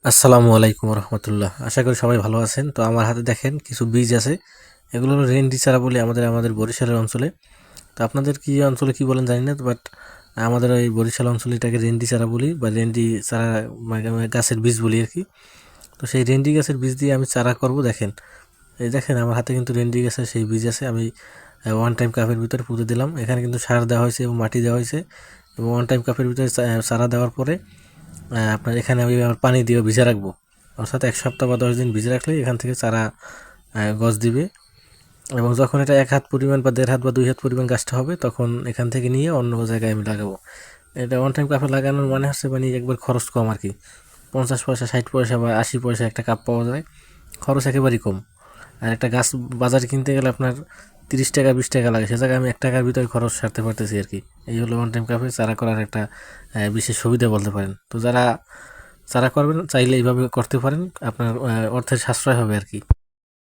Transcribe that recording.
আসসালামু আলাইকুম রহমতুল্লাহ। আশা করি সবাই ভালো আছেন। তো আমার হাতে দেখেন কিছু বীজ আছে। এগুলো হলো রেন্ডি চারা বলে আমাদের বরিশালের অঞ্চলে। তো আপনাদের কি অঞ্চলে কি বলেন জানি না, বাট আমাদের ওই বরিশাল অঞ্চলে এটাকে রেন্ডি চারা বলি বা রেন্ডি চারা, মানে গাছের বীজ বলি আর কি। তো সেই রেন্ডি গাছের বীজ দিয়ে আমি চারা করব। দেখেন, এই দেখেন আমার হাতে কিন্তু রেন্ডি গাছের সেই বীজ আছে। আমি ওয়ান টাইম কাপের ভিতরে পুঁতে দিলাম। এখানে কিন্তু সার দেওয়া হয়েছে এবং মাটি দেওয়া হয়েছে, এবং ওয়ান টাইম কাপের ভিতরে চারা দেওয়ার পরে আপনার এখানে আমি আবার পানি দিয়ে ভিজে রাখবো। অর্থাৎ 1 সপ্তাহ বা 10 দিন ভিজে রাখলে এখান থেকে চারা গছ দিবে। এবং যখন এটা 1 হাত পরিমাণ বা 1.5 হাত বা 2 হাত পরিমাণ গাছটা হবে, তখন এখান থেকে নিয়ে অন্য জায়গায় আমি লাগাবো। এটা ওয়ান টাইম কাপে লাগানোর মানে হচ্ছে মানে একবার খরচ কম আর কি। 50 পয়সা, 60 পয়সা বা 80 পয়সা একটা কাপ পাওয়া যায়। খরচ একেবারেই কম। আর একটা গাছ বাজারে কিনতে গেলে আপনার 30 টাকা 20 টাকা লাগে, সে জায়গায় আমি 1 টাকার ভিতরে খরচ সারতে পারতেছি আর কি। এই হলো ওয়ান টাইম কাপে চারা করার একটা বিশেষ সুবিধা বলতে পারেন। তো যারা করবেন চাইলে এইভাবে করতে পারেন, আপনার অর্থের সাশ্রয় হবে আর কি।